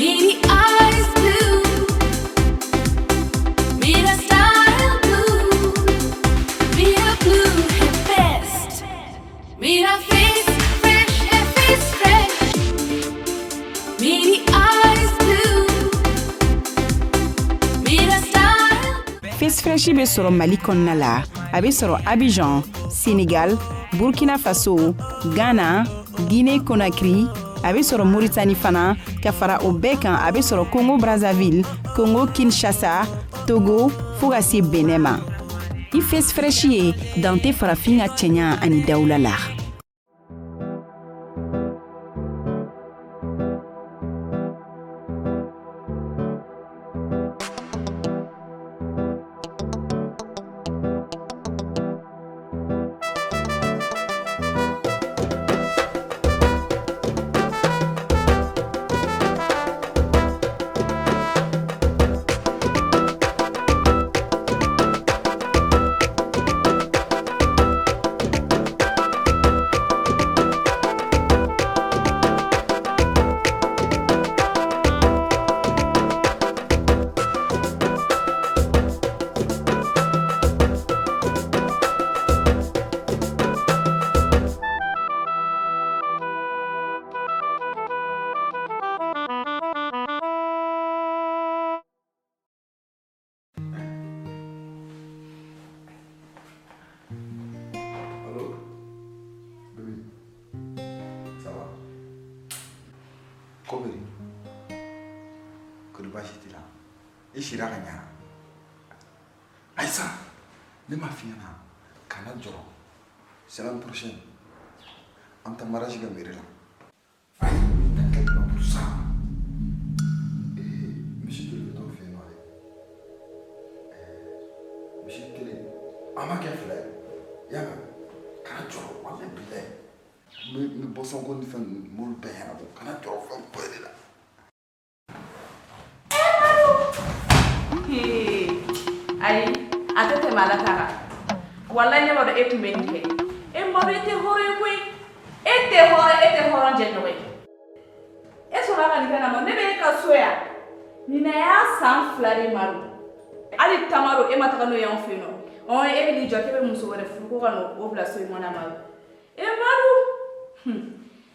Meaty eyes blue, Mira style blue, Mira blue है best, Mira face fresh है face fresh, Meaty eyes blue, Mira style. Face Fresh be sɔrɔ Mali kɔnɔna la, a be sɔrɔ Abidjan, Sénégal, Burkina Faso, Ghana, Guinée Conakry, a be sɔrɔ Mauritanie fana, ka fara o bɛɛ kan a be sɔrɔ Congo Brazzaville, Congo Kinshasa, Togo, fo ka se Benin ma. I Face Fresh ye dan tɛ farafin ka cɛɲa ani dawula la. Kobiri, kuri bashi tila, ishira kanya. Aïssa, ne ma fille na, kana joro. Semaine prochaine, on ta mariage gamere là. Aïe, t'inquiète pas pour ça. Monsieur te le donne fait noir. Monsieur te le, ama kefle, yama, kana joro, wala bile. Me bossons qu'on fait moule père, quand on a trop fait un peu de là. Ayi, ate te malatara. Wallahi ne wado etu menike. E mbabe ete hore kwe. Ete hore njenwe. Eso raka nikana mo nebe ka soya. Nina ya san flare maru. Ali tamaru e mataka no ya onfino. On e bi lijo kebe muso wore fuko kanu o bla soy mona maru. E maru.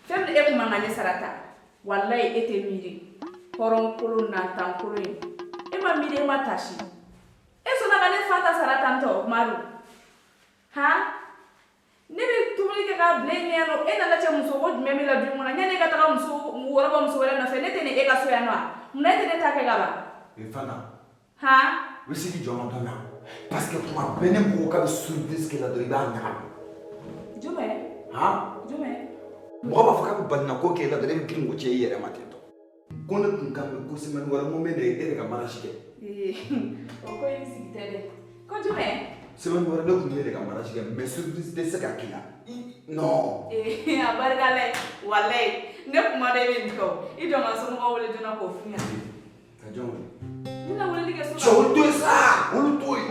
Fem de eku mangane sarata. Wallahi ete miri. Horon kulu na tankulu. E ma miri e matashi. Eso na gane fata saratanto maru. Ha? Nebe tumuli ke ka blame no e na lache muso wo meme la bi mona nyane ka taka muso wora ba muso wala na fe nete ne e ka so ya no. Mnete ne take gaba. E fana. Ha? Wesi ki joma dana. Parce que pour bene ko ka surprise que la do iba na. Jume? Ha? Jume? Mo ba faka ko banna ko ke la do ne kin go che yere matento. Ko na kun kam ko semen wala mo mene e ka marashike. Oko isi tele. Ko jume? Semen wala do kun yere ka marashike mais surprise de ce ka kila. Non. Abargale wallahi ne kuma de bin ko. Ido ma so mo wole dina ko finya. Ka joma. Nina wole dige so. Cho do ça, on toy.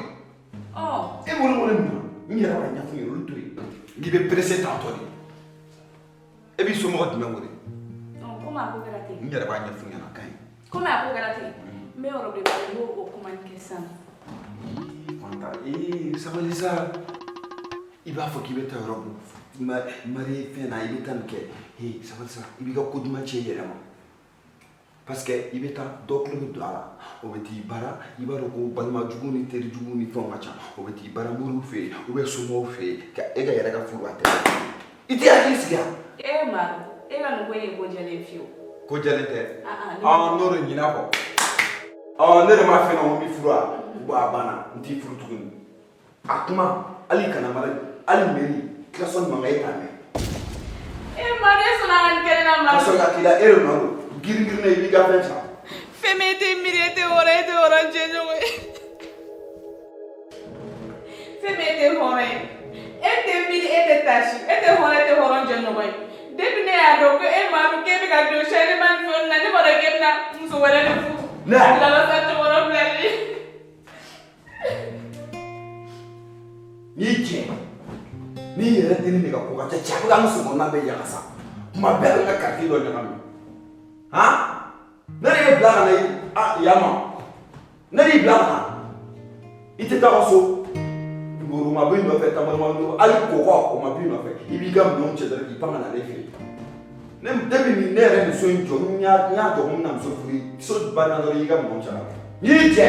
Oh. E wole ni yera ba nyafu ni on toy. Ngi be pressé tantôt. E bi so mo dina wole. Non, kuma ko garate. Ni yera ba nyafu ni na kai. Kuma ko garate. Me oro de ba mo ko kuma nkesa. Quanta ça va Lisa. Il va faut qu'il mette un robe. Marie fait na il est tant que ça va ça. Il va coup de match hier moi. Parce que il est tant donc le dola. O beti bara, il va ko balma jugu ni teri jugu ni fon match. O beti bara muru fe, o be sumo fe. Ka e ga yara ka furu ate. Iti a kisiga. E ma, e ga no boye go jale fio. Ko jale te. Ah no re nyina ko. Ah ne ma fe no mi furu a. Ba bana, nti furu tukun. Akuma ali kana mara ali meri klason mangai tane. E ma de so na an kere na ma. So ka kila ero no. Giringir na ibi ga fensa. Femete mirete ora njenyo we. Femete hore. Ete miri ete tashi. Ete hore njenyo we. Debi ne ado ko e ma bi ke bi ga do shele man fon na ne bora ke na muso wala ne fu. Na. La sa to wora blali. Ni yere tini ne ka ko ka cha ga muso na be ya kasa. Ma be ga ka ti do ne ma. Ha? Nere bila kana yama. Nere bila kana. Ite ta so. Nguru ma bi no fe ta ma no ali koko o ma bi no fe. Ibi gam no che dara ki panga na refe. Nem debi ni nere ni so njo nya do na so furi. So bana do yi gam no cha. Ni je.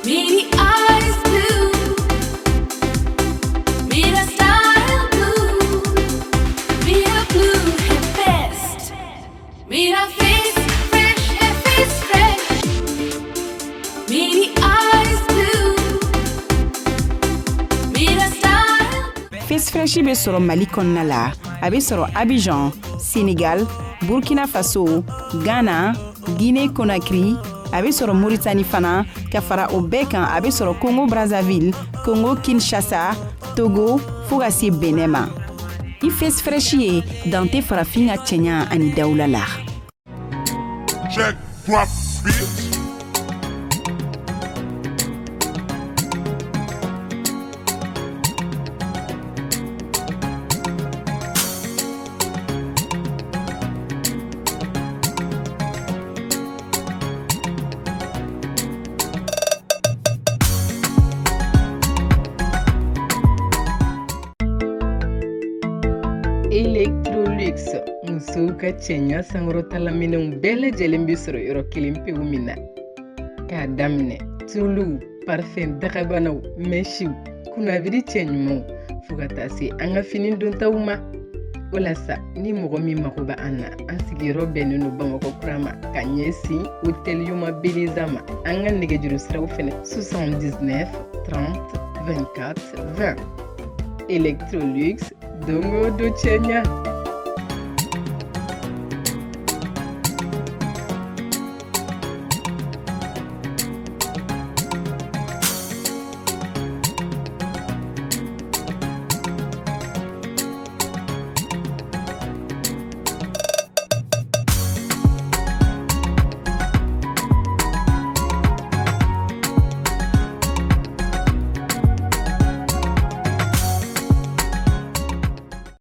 Meaty eyes blue, meet a style blue, meet a blue at best, meet a face fresh and face fresh. Meaty eyes blue, meet a style. Face Fresh be sɔrɔ Mali kɔnɔna la, a be sɔrɔ Abidjan, Sénégal, Burkina Faso, Ghana, Guinée Conakry, a be sɔrɔ Mauritanie fana, ka fara o bɛɛ kan a be sɔrɔ Congo Brazzaville, Congo Kinshasa, Togo, fo ka se Benin ma. I Face Fresh ye Dante farafin ka cɛɲa ani dawula la. Check, drop, bitch. Electrolux, musow ka cɛɲa sankɔrɔtalaminɛw bɛɛ lajɛlen bi sɔrɔ yɔrɔ kelen pewu min na. K'a daminɛ tuluw, parfɛn dagabanaw, mɛsiw, kunnabiri cɛɲumanw fo ka taa se an ka fini dontaw ma. O la sa, ni mɔgɔ min mago bɛ an na, an sigiyɔrɔ bɛnnen don Bamakɔ kura ma ka ɲɛsin Hôtel Yoma Beleza ma. An ka nɛgɛjuru siraw fɛnɛ 79 30 24 20. Electrolux, dongo do cɛɲa.